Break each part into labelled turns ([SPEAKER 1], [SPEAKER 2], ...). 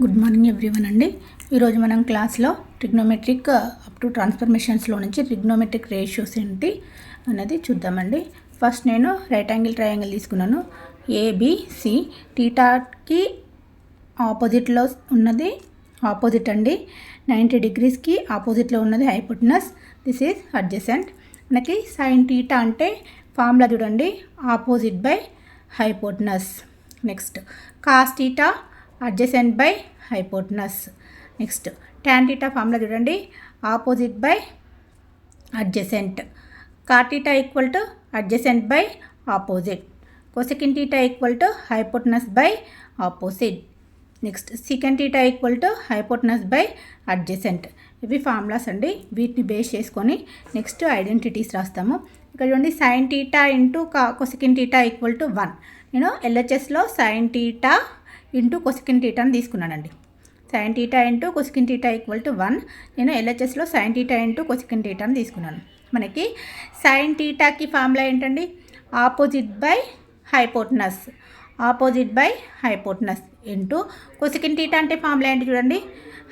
[SPEAKER 1] Good morning everyone అండి. ఈరోజు మనం క్లాస్లో ట్రిగ్నోమెట్రిక్ అప్ టు ట్రాన్స్ఫర్మేషన్స్లో నుంచి ట్రిగ్నోమెట్రిక్ రేషియోస్ ఏంటి అన్నది చూద్దామండి. ఫస్ట్ నేను రైట్ యాంగిల్ ట్రయాంగిల్ తీసుకున్నాను. ఏబిసి టీటాకి ఆపోజిట్లో ఉన్నది ఆపోజిట్ అండి. 90 degreesకి ఆపోజిట్లో ఉన్నది హైపోటెనస్. This is adjacent. మనకి సైన్ టీటా అంటే ఫార్ములా చూడండి, opposite by hypotenuse. Next cos theta adjacent by hypotenuse. Next tan theta formula చూడండి, opposite by adjacent. Cot theta equal to adjacent by opposite. Cosecant theta equal to hypotenuse by opposite. Next secant theta equal to hypotenuse by adjacent. ఇవి formulas అండి. వీటిని base చేసుకొని next identities రాస్తాము. ఇక్కడ చూడండి, sine theta into cosecant theta equal to 1. నేను ఎల్హెచ్ఎస్లో sine theta into cosecant టీటాని తీసుకున్నానండి. Sine theta into cosecant theta equal to 1. నేను ఎల్హెచ్ఎస్లో సైన్ టీటా ఇంటూ కొసెకిన్ టీటాని తీసుకున్నాను. మనకి సైన్ టీటాకి ఫార్ములా ఏంటండి, opposite by hypotenuse. Opposite by hypotenuse into cosecant theta అంటే ఫార్ములా ఏంటి చూడండి,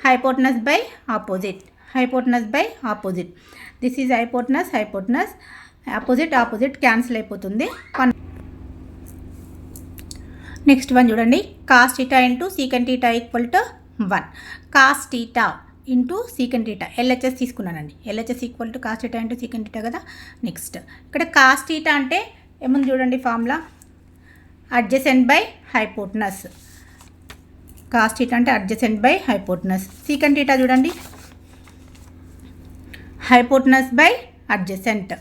[SPEAKER 1] hypotenuse by opposite. Hypotenuse by opposite. This is hypotenuse. Hypotenuse opposite opposite cancel అయిపోతుంది. నెక్స్ట్ వన్ చూడండి, cos theta into secant theta equal to 1. Cos theta into secant theta LHS తీసుకున్నానండి. LHS equal to cos theta into secant theta కదా. Next ఇక్కడ cos theta అంటే ఏముంది చూడండి, formula adjacent by hypotenuse. Cos theta అంటే adjacent by hypotenuse. Secant theta చూడండి, hypotenuse by adjacent.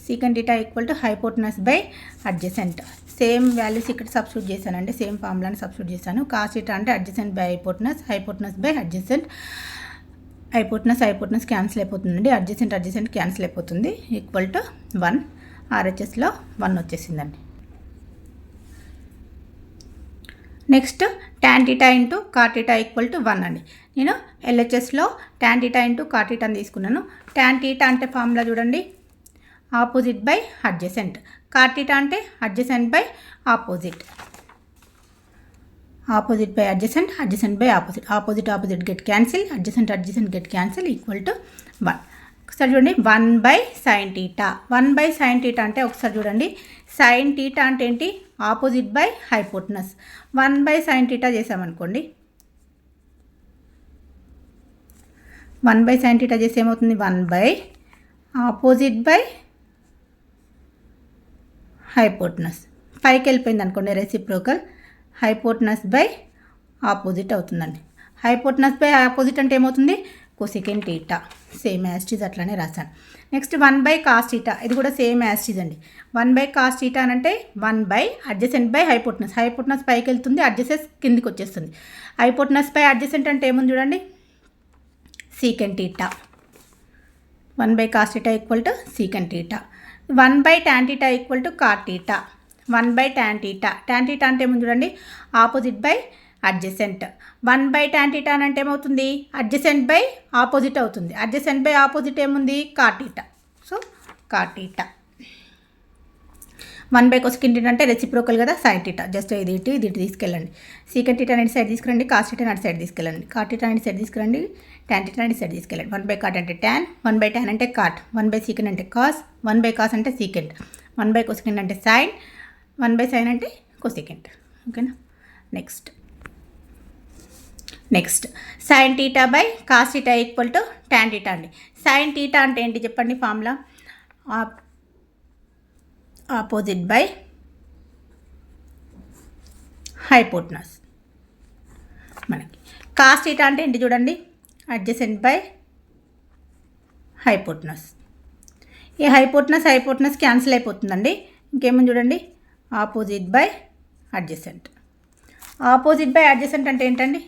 [SPEAKER 1] Secant theta equal to hypotenuse by adjacent. Same values ఇక్కడ substitute చేశానండి, same ఫార్ములాని సబ్స్టిట్యూట్ చేశాను. కాస్ టీటా అంటే adjacent by hypotenuse, hypotenuse by adjacent. Hypotenuse cancel అయిపోతుందండి, adjacent cancel అయిపోతుంది. Equal to 1. ఆర్హెచ్ఎస్లో 1 వచ్చేసిందండి. Next tan theta into cot theta equal to 1 అండి. నేను ఎల్హెచ్ఎస్లో ట్యాన్ టీటా ఇంటూ కాట్ టీటాని తీసుకున్నాను. ట్యాన్ టీటా అంటే ఫార్ములా చూడండి, opposite by adjacent. Cot theta అంటే adjacent by opposite. Opposite by adjacent, adjacent by opposite. Opposite get cancel, adjacent get cancel. Equal to 1. ఒకసారి చూడండి, 1 by sine theta. 1 by sine theta అంటే ఒకసారి చూడండి, sine theta అంటే ఏంటి, opposite by hypotenuse. 1 by sine theta చేసామనుకోండి, 1 by sine theta చేసి ఏమవుతుంది, 1 బై ఆపోజిట్ బై హైపోటెనస్. పైకి వెళ్ళిపోయింది అనుకోండి, రెసిప్రోకల్. హైపోటెనస్ బై ఆపోజిట్ అవుతుందండి. హైపోటెనస్ బై ఆపోజిట్ అంటే ఏమవుతుంది, కొసెకిన్ టీటా. సేమ్ యాస్టీజ్ అట్లానే రాశాను. నెక్స్ట్ 1 బై కాస్ టీటా, ఇది కూడా సేమ్ యాస్టీజ్ అండి. 1 బై కాస్ టీటా అని అంటే 1 by adjacent by hypotenuse. Hypotenuse పైకి వెళ్తుంది, అడ్జసెంట్ కిందికి వచ్చేస్తుంది. హైపోటెనస్ బై అడ్జసెంట్ అంటే ఏముంది చూడండి, secant theta. 1 by cos theta equal to secant theta. 1 by tan theta equal to cot theta. 1 by tan theta. Tan theta అంటే ఏముంది చూడండి, opposite by adjacent. 1 by tan theta అంటే ఏమవుతుంది, అడ్జసెంట్ బై ఆపోజిట్ అవుతుంది. Adjacent by opposite ఏముంది, cot theta. So cot theta. 1 by cosecant theta అంటే reciprocal కదా, sine theta. Just ఇది ఇటు తీసుకెళ్ళండి. సీకెంట్ టీటా అనేది సైడ్ తీసుకురండి, కాస్ టీటా అనేది సైడ్ తీసుకెళ్ళండి. కాట్ టీటా అనేది సైడ్ తీసుకురండి, ట్యాన్ టీటా అనేది సైడ్ తీసుకెళ్ళండి. 1 బై కాట్ అంటే ట్యాన్, 1 బై ట్యాన్ అంటే కాట్, 1 బై సీకెంట్ అంటే కాస్, 1 బై కాస్ అంటే సీకెంట్, 1 బై కొసెకిన్ అంటే సైన్, 1 బై సైన్ అంటే కొసెకెంట్. ఓకేనా. Next sine theta by cos theta equal to tan theta అండి. సైన్ టీటా అంటే ఏంటి చెప్పండి, ఫార్ములా ఆపోజిట్ బై హైపోటెనస్. మనకి కాస్ టీటా అంటే ఏంటి చూడండి, అడ్జసెంట్ బై హైపోటెనస్. ఈ హైపోటెనస్ క్యాన్సిల్ అయిపోతుందండి. ఇంకేమని చూడండి, opposite by adjacent. Opposite by adjacent అంటే ఏంటండి,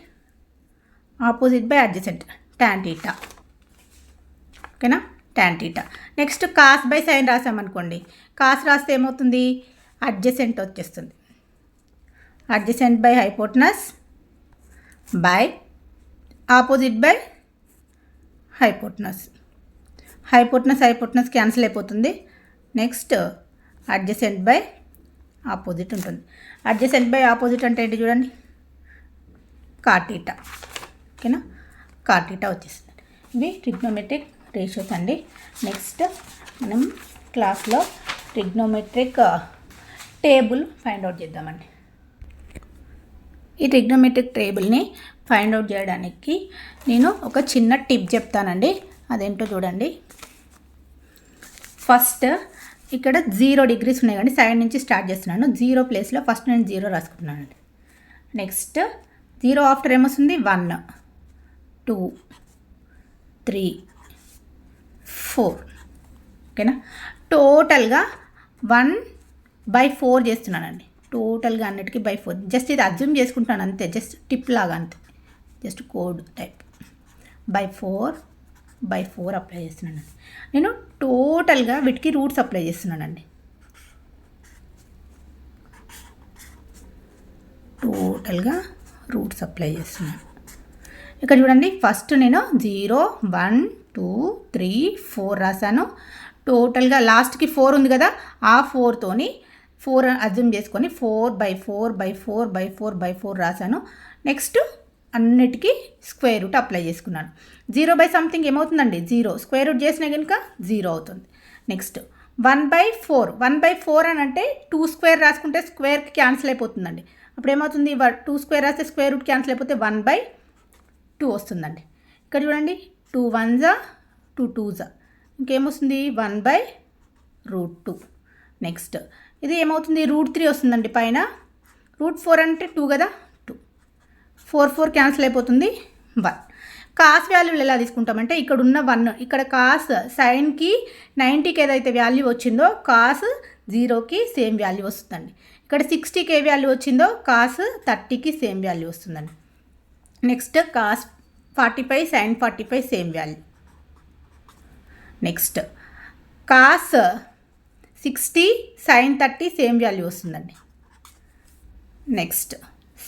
[SPEAKER 1] opposite by adjacent tan theta. ఓకేనా, tan theta. Next cos by sine రాసామనుకోండి, కాస్ రాస్తే ఏమవుతుంది, అడ్జసెంట్ వచ్చేస్తుంది. Adjacent by hypotenuse by opposite by hypotenuse. Hypotenuse cancel అయిపోతుంది. నెక్స్ట్ అడ్జసెంట్ బై ఆపోజిట్ ఉంటుంది. Adjacent by opposite అంటే ఏంటి చూడండి, కాటీటా. ఓకేనా, కాటీటా వచ్చేస్తుంది. ఇవి ట్రిగ్నోమెట్రిక్ రేషియోస్ అండి. నెక్స్ట్ మనం క్లాస్లో ట్రిగ్నోమెట్రిక్ టేబుల్ ఫైండ్ అవుట్ చేద్దామండి. ఈ ట్రిగ్నోమెట్రిక్ టేబుల్ని ఫైండ్ అవుట్ చేయడానికి నేను ఒక చిన్న టిప్ చెప్తానండి. అదేంటో చూడండి. ఫస్ట్ ఇక్కడ 0 degrees ఉన్నాయి కానీ సైడ్ నుంచి స్టార్ట్ చేస్తున్నాను. 0 ప్లేస్లో ఫస్ట్ నేను 0 రాసుకుంటున్నానండి. నెక్స్ట్ 0 ఆఫ్టర్ ఏమొస్తుంది 1, 2, 3, 4. ఓకేనా, టోటల్గా 1/4 చేస్తున్నానండి. టోటల్గా అన్నిటికీ బై 4. జస్ట్ ఇది అజ్యూమ్ చేసుకుంటాను అంతే, జస్ట్ టిప్ లాగా అంతే, just code type. By 4 apply చేస్తున్నానండి. నేను టోటల్గా వీటికి రూట్స్ అప్లై చేస్తున్నానండి. టోటల్గా రూట్స్ అప్లై చేస్తున్నాను. ఇక్కడ చూడండి, ఫస్ట్ నేను 0, 1, 2, 3, 4 రాశాను. టోటల్గా లాస్ట్కి 4 ఉంది కదా, ఆ 4తోని 4 అజ్యూమ్ చేసుకొని 4/4/4/4/4 రాశాను. నెక్స్ట్ అన్నిటికీ స్క్వేర్ రూట్ అప్లై చేసుకున్నాను. 0/something ఏమవుతుందండి 0, స్క్వేర్ రూట్ చేసినా కనుక 0 అవుతుంది. నెక్స్ట్ 1/4 అని అంటే 2 స్క్వేర్ రాసుకుంటే స్క్వేర్కి క్యాన్సిల్ అయిపోతుందండి. అప్పుడు ఏమవుతుంది, 2 స్క్వేర్ రాస్తే స్క్వేర్ రూట్ క్యాన్సిల్ అయిపోతే 1/2 వస్తుందండి. ఇక్కడ చూడండి, 2 1s 2 2s, ఇంకేమొస్తుంది 1/√2. నెక్స్ట్ ఇది ఏమవుతుంది, √3 వస్తుందండి పైన. √4 అంటే 2 కదా, 2, 4 క్యాన్సిల్ అయిపోతుంది 1. కాస్ వాల్యూలు ఎలా తీసుకుంటామంటే ఇక్కడ ఉన్న 1, ఇక్కడ కాస్ సైన్కి 90కి ఏదైతే వాల్యూ వచ్చిందో కాస్ 0కి సేమ్ వాల్యూ వస్తుందండి. ఇక్కడ 60కి ఏ వాల్యూ వచ్చిందో కాస్ 30కి సేమ్ వాల్యూ వస్తుందండి. Next cos 45 sine 45 same value. Next cos 60 sine 30 same value వస్తుందండి. Next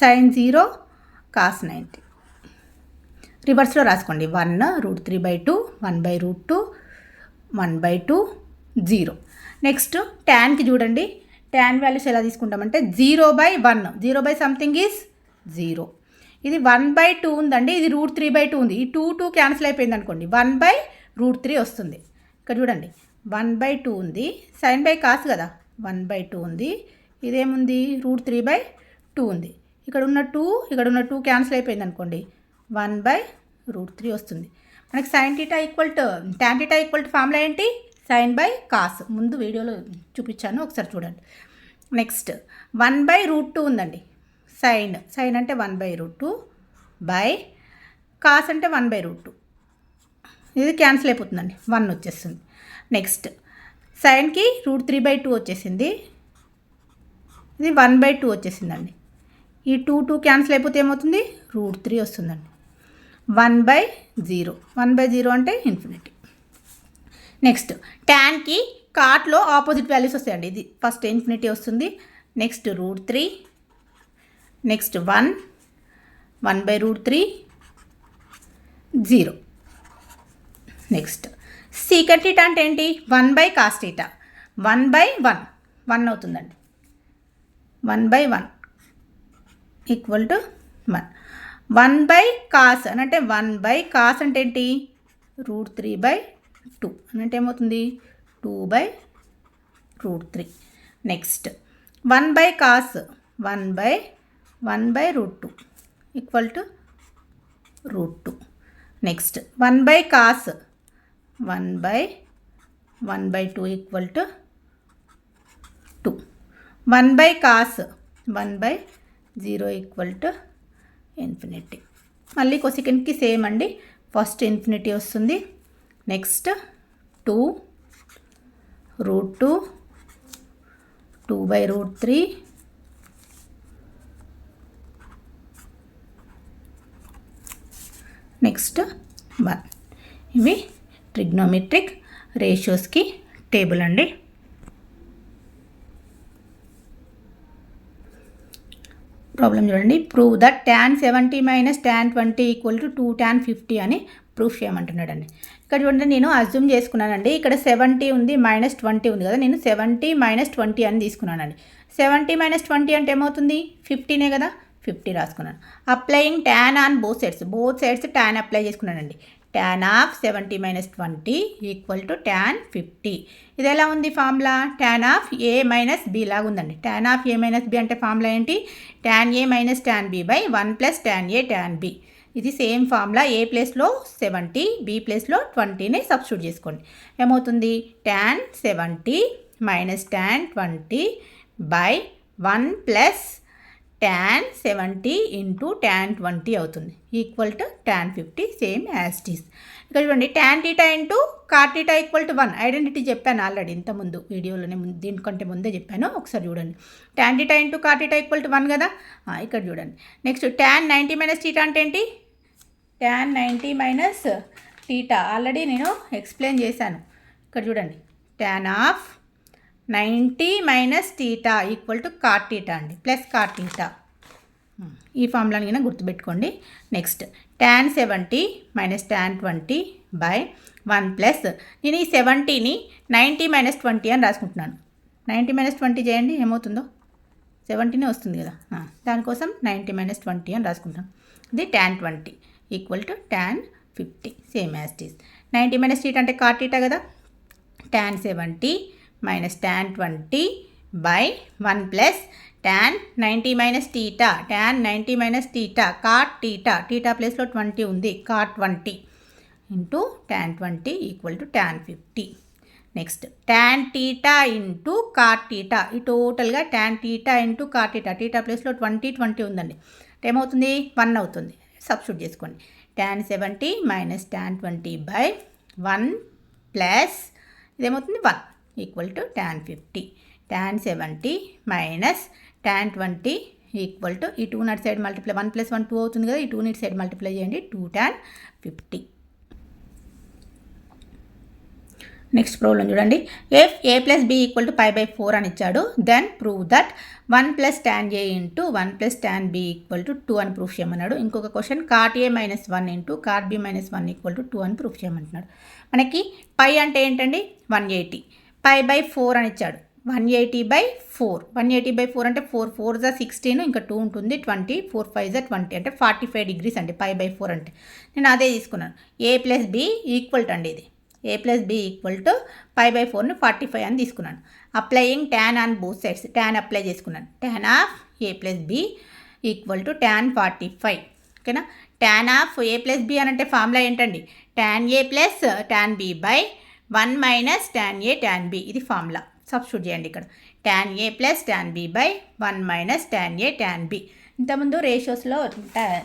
[SPEAKER 1] sine 0 cos 90. రివర్స్లో రాసుకోండి, 1 √3/2 1/√2 1/2 0. నెక్స్ట్ ట్యాన్కి చూడండి, ట్యాన్ వాల్యూస్ ఎలా తీసుకుంటామంటే 0/1, 0/something ఈజ్ 0. ఇది 1/2 ఉందండి, ఇది √3/2 ఉంది. ఈ 2 క్యాన్సిల్ అయిపోయింది అనుకోండి, 1/√3 వస్తుంది. ఇక్కడ చూడండి 1/2 ఉంది, సైన్ బై కాస్ కదా 1/2 ఉంది. ఇదేముంది √3/2 ఉంది. ఇక్కడ ఉన్న 2 క్యాన్సిల్ అయిపోయింది అనుకోండి, 1/√3 వస్తుంది. మనకి sine theta equal to tan theta equal to formula ఏంటి, సైన్ బై కాస్. ముందు వీడియోలో చూపించాను, ఒకసారి చూడండి. నెక్స్ట్ 1/√2 ఉందండి. సైన్ అంటే 1/√2 బై కాస్ అంటే 1/√2. ఇది క్యాన్సిల్ అయిపోతుందండి, 1 వచ్చేస్తుంది. నెక్స్ట్ సైన్కి √3/2 వచ్చేసింది, ఇది 1/2 వచ్చేసిందండి. ఈ 2 క్యాన్సిల్ అయిపోతే ఏమవుతుంది, √3 వస్తుందండి. 1/0, 1/0 అంటే ఇన్ఫినిటీ. నెక్స్ట్ ట్యాన్కి కాట్లో ఆపోజిట్ వాల్యూస్ వస్తాయండి. ఇది ఫస్ట్ ఇన్ఫినిటీ వస్తుంది, next √3, next 1/√3 0. Next secant theta అంటే ఏంటి, 1/cos టీటా, 1/1 అవుతుందండి. 1/1 ఈక్వల్ టు 1. 1/cos అని అంటే 1/cos అంటే ఏంటి, √3/2 అని అంటే ఏమవుతుంది 2/√3. Next 1/cos 1/1/√2 equal to √2. Next 1/cos 1/1/2 equal to 2. 1/cos 1/0 equal to infinity. మళ్ళీ కొసెకంట్కి సేమ్ అండి, ఫస్ట్ ఇన్ఫినిటీ వస్తుంది. Next 2 √2 2/√3 next 1. ఇవి ట్రిగ్నోమెట్రిక్ రేషియోస్కి టేబుల్ అండి. ప్రాబ్లం చూడండి, prove that tan 70 - tan 20 equal to 2 tan 50 అని ప్రూఫ్ చేయమంటున్నాడండి. ఇక్కడ చూడండి, నేను అజ్యూమ్ చేసుకున్నానండి. ఇక్కడ 70 ఉంది, -20 ఉంది కదా, నేను 70 - 20 అని తీసుకున్నానండి. 70 - 20 అంటే ఏమవుతుంది 15 కదా, 50 రాసుకున్నాను. Applying tan on both sides tan apply చేసుకున్నానండి. tan of 70 minus 20 equal to tan 50. ఇది ఎలా ఉంది formula? tan of a minus b లాగా ఉందండి. tan of a minus b అంటే ఫార్ములా ఏంటి? tan a minus tan b by 1 plus tan a tan b. ఇది same formula. ఏ ప్లేస్లో 70, B ప్లేస్లో 20ని సబ్స్టిట్యూట్ చేసుకోండి. ఏమవుతుంది? tan 70 minus tan 20 by 1 plus tan 70 into tan 20 అవుతుంది equal to tan 50 same as it is. ఇక్కడ చూడండి tan θ into cot θ equal to 1. Identity చెప్పాను already ఇంతకుముందు వీడియోలోనే, దీనికంటే ముందే చెప్పాను. ఒకసారి చూడండి. tan θ into cot θ equal to 1 కదా. ఇక్కడ చూడండి. నెక్స్ట్ tan 90 మైనస్ θ అంటే ఏంటి? tan 90 మైనస్ θ ఆల్రెడీ నేను ఎక్స్ప్లెయిన్ చేశాను. ఇక్కడ చూడండి. tan of 90 minus θ equal to cot θ అండి, ప్లస్ cot θ. ఈ ఫార్ములాని కన్నా గుర్తుపెట్టుకోండి. Next tan 70 minus tan 20 by 1 plus, నేను ఈ 70ని 90 మైనస్ 20 అని రాసుకుంటున్నాను. 90 మైనస్ 20 చేయండి, ఏమవుతుందో 70నే వస్తుంది కదా. దానికోసం 90 మైనస్ 20 అని రాసుకుంటాను. ఇది tan 20 equal to tan 50 same as it is. 90 minus θ అంటే cot θ కదా. tan 70 minus tan 20 by 1 plus tan 90 minus θ, tan 90 minus θ cot θ ప్లేస్లో 20 ఉంది, cot 20 into tan 20 equal to tan 50. Next tan θ into cot θ, ఈ టోటల్గా tan θ into cot θ ప్లేస్లో 20 ఉందండి. ఏమవుతుంది? 1 అవుతుంది. సబ్స్టిట్యూట్ చేసుకోండి. tan 70 minus tan 20 by 1 plus ఇదేమవుతుంది 1 equal to tan 50. tan 70 minus tan 20 equal to ఈ 2 నట్ సైడ్ మల్టిప్లై, 1 ప్లస్ 1 2 అవుతుంది కదా, ఈ 2 నట్ సైడ్ మల్టిప్లై చేయండి, 2 tan 50. నెక్స్ట్ ప్రాబ్లం చూడండి. If a plus b equal to π/4 అని ఇచ్చాడు, then prove that 1 plus tan a into 1 plus tan b equal to 2 అని proof చేయమన్నాడు. ఇంకొక question cot a minus 1 into cot b minus 1 equal to 2 అని proof చేయమంటున్నాడు. మనకి పై అంటే ఏంటండి? 180. π/4 అని ఇచ్చాడు. 180/4. 180/4 అంటే 4 4 జా 16, ఇంకా 2 ఉంటుంది 20, 4 5 జా 20 అంటే 45 డిగ్రీస్ అండి π/4 అంటే. నేను అదే తీసుకున్నాను. a plus b equal to అండి ఇది. a plus b equal to π/4ని 45 అని తీసుకున్నాను. Applying tan on both sides, tan apply చేసుకున్నాను. Tan of a plus b equal to tan 45. ఓకేనా. Tan of a plus b అని అంటే ఫార్ములా ఏంటండి? tan a plus tan b by 1 minus tan a tan b, ఇది formula. Substitute చేయండి ఇక్కడ. tan a plus tan b by 1 minus tan a tan b. ఇంతకుముందు రేషియోస్లో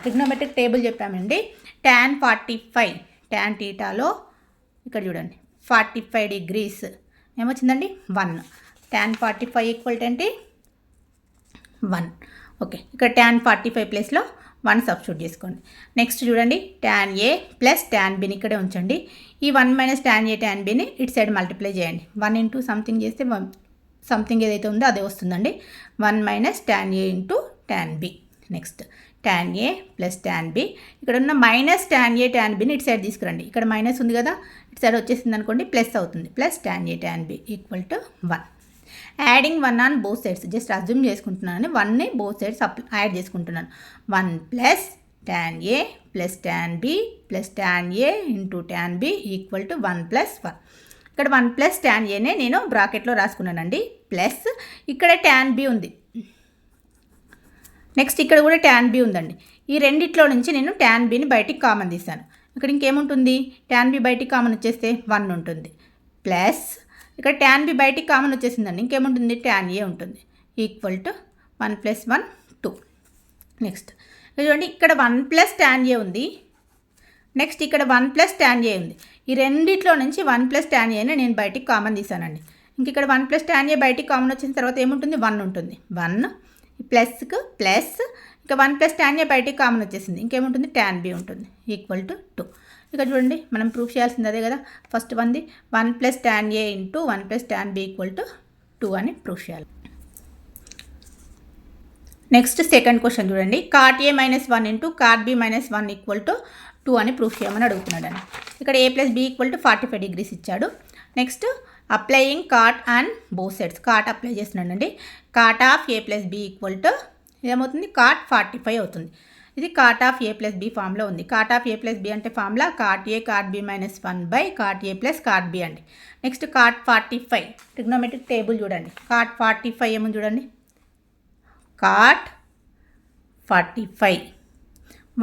[SPEAKER 1] trigonometric table చెప్పామండి. tan 45 tan θలో ఇక్కడ చూడండి 45 డిగ్రీస్ ఏమొచ్చిందండి? 1. tan 45 ఈక్వల్ టు ఏంటి? 1. Okay. ఇక్కడ tan 45 ప్లేస్లో 1 సబ్స్టిట్యూట్ చేసుకోండి. నెక్స్ట్ చూడండి. tan a ప్లస్ tan bని ఇక్కడే ఉంచండి. ఈ 1 మైనస్ tan a tan bని ఇటు సైడ్ మల్టిప్లై చేయండి. 1 ఇంటూ సంథింగ్ చేస్తే సంథింగ్ ఏదైతే ఉందో అదే వస్తుందండి. 1 minus tan a into tan b. Next tan a plus tan b, ఇక్కడ ఉన్న మైనస్ tan a tan bని ఇటు సైడ్ తీసుకురండి. ఇక్కడ మైనస్ ఉంది కదా, ఇటు సైడ్ వచ్చేసింది అనుకోండి, ప్లస్ అవుతుంది. Plus tan a tan b equal to 1. Adding 1 on both sides, just assume చేసుకుంటున్నాను. 1ని బోత్ సైడ్స్ యాడ్ చేసుకుంటున్నాను. 1 plus tan a plus tan b plus tan a into tan b equal to 1 plus 1. ఇక్కడ 1 plus tan aనే నేను బ్రాకెట్లో రాసుకున్నానండి. Plus ఇక్కడ tan b ఉంది. Next ఇక్కడ కూడా tan b ఉందండి. ఈ రెండిట్లో నుంచి నేను tan bని బయటికి కామన్ తీసాను. ఇక్కడ ఇంకేముంటుంది? tan b బయటికి కామన్ వచ్చేస్తే 1 ఉంటుంది. ప్లస్ ఇక్కడ tan b బయటికి కామన్ వచ్చేసిందండి. ఇంకేముంటుంది? tan a ఉంటుంది. Equal to 1 plus 1 2. నెక్స్ట్ చూడండి, ఇక్కడ 1 ప్లస్ tan a ఉంది. నెక్స్ట్ ఇక్కడ 1 ప్లస్ tan a ఉంది. ఈ రెండిట్లో నుంచి 1 ప్లస్ tan aని నేను బయటికి కామన్ తీసానండి. ఇంక ఇక్కడ 1 ప్లస్ tan a బయటికి కామన్ వచ్చిన తర్వాత ఏముంటుంది? 1 ఉంటుంది. 1 ప్లస్కు ప్లస్, ఇంకా 1 ప్లస్ tan a బయటికి కామన్ వచ్చేసింది. ఇంకేముంటుంది? tan b ఉంటుంది. Equal to 2. ఇక్కడ చూడండి, మనం ప్రూఫ్ చేయాల్సింది అదే కదా. First 1 plus tan a into 1 plus tan b equal to 2 అని ప్రూఫ్ చేయాలి. నెక్స్ట్ సెకండ్ క్వశ్చన్ చూడండి. cot a minus 1 into cot b minus 1 equal to 2 అని ప్రూఫ్ చేయమని అడుగుతున్నాడు అండి. ఇక్కడ a plus b equal to 45 degrees ఇచ్చాడు. Next applying cot on both sides, cot apply చేస్తున్నాడు అండి. cot of a plus b equal to ఏమవుతుంది cot 45 అవుతుంది. ఇది cot of A plus B ఫామ్లో ఉంది. Cot of A plus B అంటే formula cot A cot B minus 1 cot A plus cot B అండి. Next cot 45 trigonometric table చూడండి. Cot 45 ఏమో చూడండి. కాట్ 45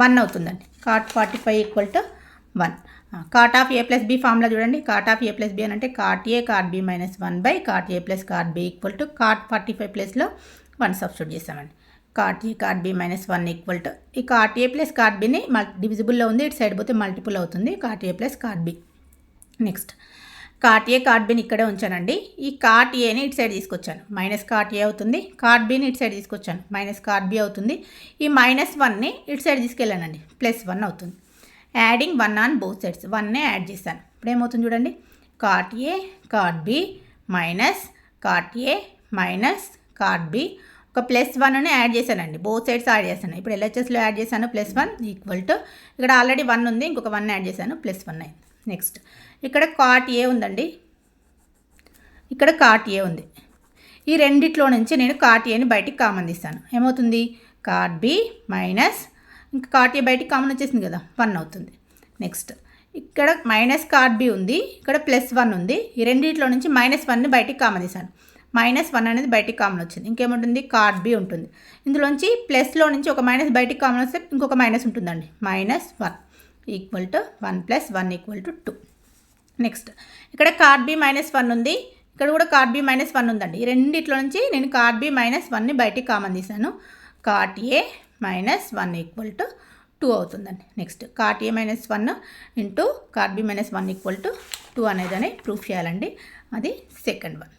[SPEAKER 1] 1 అవుతుందండి. Cot 45 equal to 1. Cot of A plus B formula చూడండి. Cot of A plus B అని అంటే cot A cot B minus 1 cot A plus cot B equal to cot 45 ప్లేస్లో 1 substitute చేస్తామండి. Cot A cot B minus 1 equal to ఈ cot A plus cot బిని డివిజిబుల్లో ఉంది, ఇటు సైడ్ పోతే మల్టిపుల్ అవుతుంది. Cot A plus cot B. Next cot A cot బిని ఇక్కడే ఉంచానండి. ఈ కాట్ ఏని ఇటు సైడ్ తీసుకొచ్చాను, మైనస్ కాట్ ఏ అవుతుంది. కాట్ బిని ఇటు సైడ్ తీసుకొచ్చాను, మైనస్ కాట్ బి అవుతుంది. ఈ -1ని ఇటు సైడ్ తీసుకెళ్ళానండి, +1 అవుతుంది. యాడింగ్ 1 ఆన్ బోత్ సైడ్స్, 1నే యాడ్ చేశాను. ఇప్పుడు ఏమవుతుంది చూడండి. Cot A cot B minus cot A minus cot B, ఒక +1ని యాడ్ చేశానండి, బోత్ సైడ్స్ యాడ్ చేశాను. ఇప్పుడు ఎల్హెచ్ఎస్లో యాడ్ చేశాను, +1 ఈక్వల్ టు ఇక్కడ ఆల్రెడీ 1 ఉంది, ఇంకొక 1 యాడ్ చేశాను, +1 అయింది. నెక్స్ట్ ఇక్కడ కాట్ ఏ ఉందండి, ఇక్కడ కాట్ ఏ ఉంది. ఈ రెండిట్లో నుంచి నేను కాట్ ఏని బయటికి కామన్ తీస్తాను. ఏమవుతుంది కాట్ బి మైనస్ ఇంకా కాట్ ఏ బయటికి కామన్ వచ్చేసింది కదా, 1 అవుతుంది. నెక్స్ట్ ఇక్కడ మైనస్ కాట్ బి ఉంది, ఇక్కడ +1 ఉంది. ఈ రెండిట్లో నుంచి -1ని బయటికి కామన్ తీశాను, -1 అనేది బయటికి కామన్ వచ్చింది. ఇంకేముంటుంది కాట్ బి ఉంటుంది. ఇందులోంచి ప్లస్లో నుంచి ఒక మైనస్ బయటికి కామన్ వస్తే ఇంకొక మైనస్ ఉంటుందండి, -1 equal to 1 + 1 equal to 2. Next ఇక్కడ కాట్ బి -1 ఉంది, ఇక్కడ కూడా కాట్ బి -1 ఉందండి. ఈ రెండిట్లో నుంచి నేను కాట్ బి -1ని బయటికి కామన్ తీశాను. కాట్ ఏ -1 ఈక్వల్ టు 2 అవుతుందండి. Next cot A -1 into cot B -1 equal to 2 అనేది ప్రూఫ్ చేయాలండి. అది సెకండ్ వన్.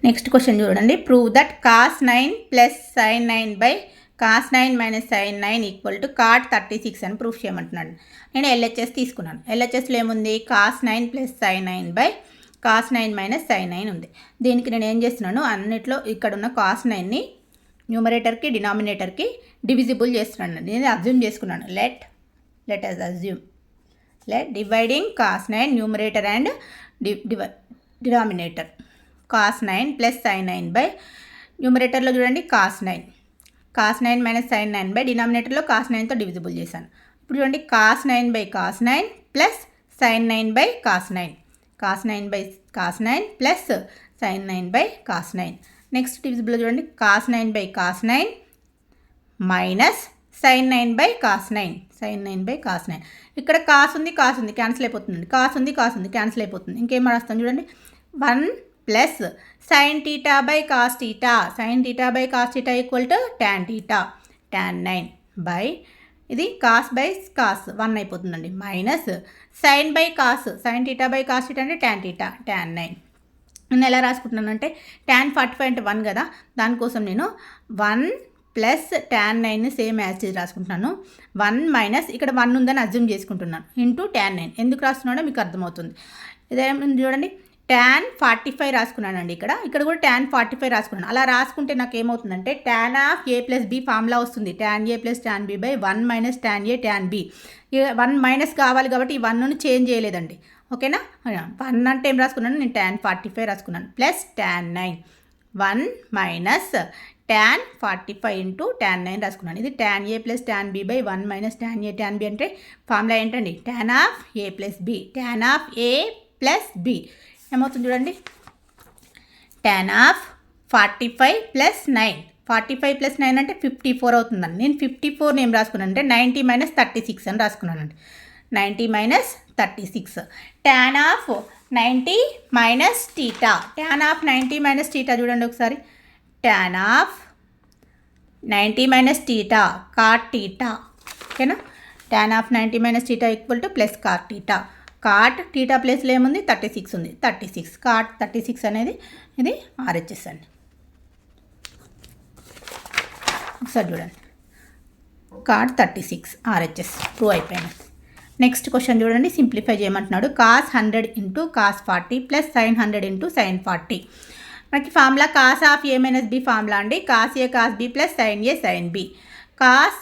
[SPEAKER 1] నెక్స్ట్ క్వశ్చన్ చూడండి. Prove that cos 9 + sin 9 cos 9 - sin 9 equal to cot 36 అని ప్రూఫ్ చేయమంటున్నాడు. నేను ఎల్హెచ్ఎస్ తీసుకున్నాను. ఎల్హెచ్ఎస్లో ఏముంది cos 9 + sin 9 cos 9 - sin 9 ఉంది. దీనికి నేను ఏం చేస్తున్నాను, అన్నిట్లో ఇక్కడ ఉన్న cos 9ని న్యూమరేటర్కి డినామినేటర్కి డివిజిబుల్ చేస్తున్నాను. నేను అజ్యూమ్ చేసుకున్నాను. Let us assume dividing cos 9 numerator and denominator. cos 9 + sin 9 న్యూమరేటర్లో చూడండి cos 9 - sin 9 డినామినేటర్లో cos 9తో డివిజిబుల్ చేశాను. ఇప్పుడు చూడండి cos 9 cos 9 + sin 9 cos 9, cos 9 cos 9 + sin 9 cos 9. Next డివిజిబుల్లో చూడండి cos 9 cos 9 minus sin 9 cos 9, sin 9 cos 9. ఇక్కడ cos ఉంది cancel అయిపోతుందండి, cos ఉంది క్యాన్సిల్ అయిపోతుంది. ఇంకేం రాస్తాను చూడండి 1 + sin θ cos θ, sin θ cos θ equal to tan θ, tan 9 ఇది కాస్ కాస్ 1 అయిపోతుందండి, minus sin cos, sin θ cos θ అంటే tan θ, tan 9. నేను ఎలా రాసుకుంటున్నాను అంటే tan 45 అంటే 1 కదా, దానికోసం నేను 1 + tan 9ని సేమ్ యాజ్ రాసుకుంటున్నాను. 1 మైనస్ ఇక్కడ 1 ఉందని అజ్యూమ్ చేసుకుంటున్నాను ఇంటూ tan 9. ఎందుకు రాస్తున్నాడో మీకు అర్థమవుతుంది. ఇదేముంది చూడండి tan 45 రాసుకున్నానండి. ఇక్కడ కూడా tan 45 రాసుకున్నాను. అలా రాసుకుంటే నాకు ఏమవుతుందంటే tan of a + b formula వస్తుంది. tan a + tan b 1 - tan a tan b. 1 minus కావాలి కాబట్టి ఈ 1ను చేంజ్ చేయలేదండి, ఓకేనా. 1 అంటే ఏం రాసుకున్నాను నేను tan 45 రాసుకున్నాను plus tan 9. 1 minus tan 45 into tan 9 రాసుకున్నాను. ఇది tan a + tan b 1 - tan a tan b అంటే ఫార్ములా ఏంటండి tan of a + b, tan of a + b ఏమవుతుంది చూడండి tan ఆఫ్ 45 + 9, 45 + 9 అంటే 54 అవుతుందండి. నేను 54 ఏం రాసుకున్నాను అంటే 90 - 36 అని రాసుకున్నానండి. 90 - 36 tan ఆఫ్ 90 - θ, tan ఆఫ్ 90 - θ చూడండి ఒకసారి. tan ఆఫ్ 90 - θ cot θ, ఓకేనా. tan of 90 - θ equal to plus cot θ. cot θ ప్లేస్లో ఏముంది 36 ఉంది, 36 cot 36 అనేది ఇది RHS అండి. ఒకసారి చూడండి cot 36 RHS ప్రూవ్ అయిపోయింది. నెక్స్ట్ క్వశ్చన్ చూడండి, సింప్లిఫై చేయమంటున్నాడు. cos 100 × cos 40 + sin 100 × sin 40. మనకి formula cos of a - b formula అండి. cos a cos b + sin a sin b. cos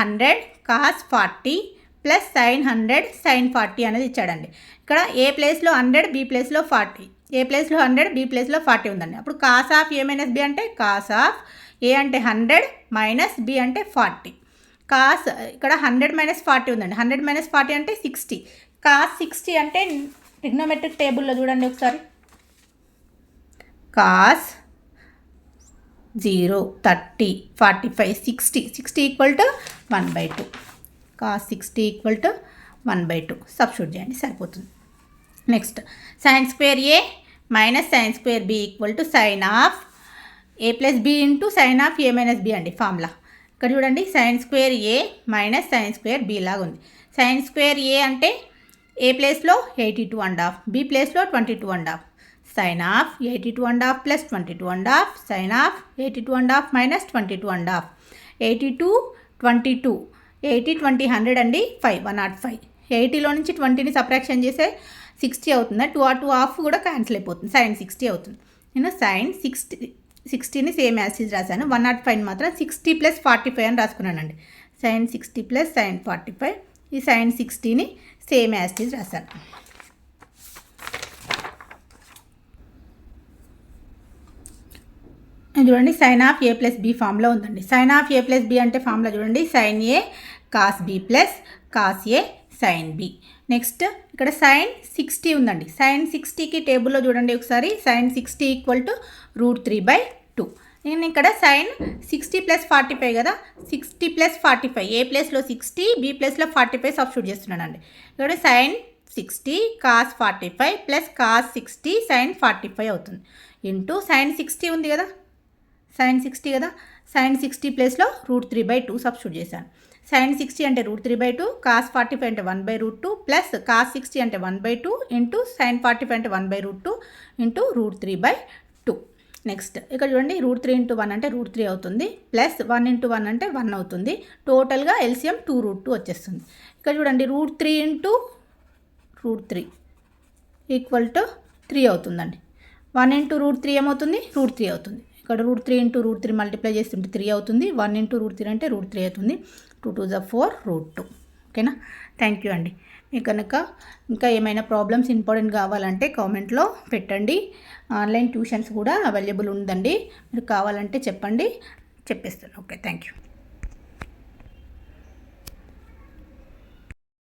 [SPEAKER 1] 100 cos 40 + sin 100 sin 40 అనేది ఇచ్చాడండి. ఇక్కడ a ప్లేస్లో 100, b ప్లేస్లో 40. ఏ ప్లేస్లో 100, బి ప్లేస్లో 40 ఉందండి. అప్పుడు cos of A minus B అంటే కాస్ ఆఫ్ ఏ అంటే 100 మైనస్ బి అంటే 40. కాస్ ఇక్కడ 100 మైనస్ 40 ఉందండి. 100 మైనస్ 40 అంటే 60. కాస్ 60 అంటే ట్రిగ్నోమెట్రిక్ టేబుల్లో చూడండి ఒకసారి. Cos 0, 30, 45, 60 equal to 1/2. Cos 60 equal to 1/2 substitute చేయండి సరిపోతుంది. Next sine square A minus sine square B equal to sine of A plus B into sine of A minus B అండి formula. ఇక్కడ చూడండి sine square A minus sine square B లాగా ఉంది. Sign square ఏ అంటే ఏ ప్లేస్లో 82.5, B ప్లేస్లో 22.5. Sine of 82.5 plus 22.5 sine of 82.5 minus 22.5. 82, 22, 80, 20, 100 అండి 5, 105. 80లో నుంచి 20ని సబ్ట్రాక్షన్ చేస్తే 60 అవుతుంది. 2 హాఫ్ కూడా క్యాన్సిల్ అయిపోతుంది. సైన్ 60 అవుతుంది. నేను సైన్ 60ని సేమ్ యాసిడ్ రాశాను. 105 మాత్రం 60 ప్లస్ 45 అని రాసుకున్నానండి. సైన్ 60 ప్లస్ సైన్ 45, ఈ సైన్ 60ని సేమ్ యాసిడ్ రాశాను. చూడండి sine of A plus B ఫామ్లో ఉందండి. Sine of A plus B అంటే ఫామ్లో చూడండి sine A cos B plus cos A sine B. Next ఇక్కడ సైన్ 60 ఉందండి. సైన్ 60కి టేబుల్లో చూడండి ఒకసారి. Sine 60 equal to √3/2. నేను ఇక్కడ సైన్ 60 ప్లస్ 45 కదా, 60 ప్లస్ 45 ఏ ప్లేస్లో 60, బి ప్లేస్లో 45 సబ్స్టిట్యూట్ చేస్తున్నానండి. ఇక్కడ sine 60 cos 45 plus cos 60 sine 45 అవుతుంది. ఇంటూ సైన్ 60 ఉంది కదా, సైన్ 60 కదా, సైన్ 60 ప్లేస్లో √3/2 సబ్స్టిట్యూట్ చేశాను. సైన్ 60 అంటే √3/2, కాస్ 45 అంటే 1/2 ప్లస్ కాస్ 60 అంటే 1/2 ఇంటూ సైన్ 45 అంటే 1/2 ఇంటూ √3/2. నెక్స్ట్ ఇక్కడ చూడండి √3 ఇంటూ 1 అంటే √3 అవుతుంది, ప్లస్ 1 ఇంటూ 1 అంటే 1 అవుతుంది. టోటల్గా ఎల్సిఎం 2√2 వచ్చేస్తుంది. ఇక్కడ చూడండి √3 ఇంటూ √3 ఈక్వల్ టు 3 అవుతుందండి. 1 ఇంటూ √3 ఏమవుతుంది, √3 అవుతుంది. ఇక్కడ √3 ఇంటూ √3 మల్టిప్లై చేస్తుంటే 3 అవుతుంది. 1 ఇంటూ √3 అంటే √3 అవుతుంది. 2 2 = 4 √2. ఓకేనా, థ్యాంక్ యూ అండి. మీకు కనుక ఇంకా ఏమైనా ప్రాబ్లమ్స్ ఇంపార్టెంట్ కావాలంటే కామెంట్లో పెట్టండి. ఆన్లైన్ ట్యూషన్స్ కూడా అవైలబుల్ ఉందండి. మీరు కావాలంటే చెప్పండి, చెప్పేస్తాను. Okay, thank you.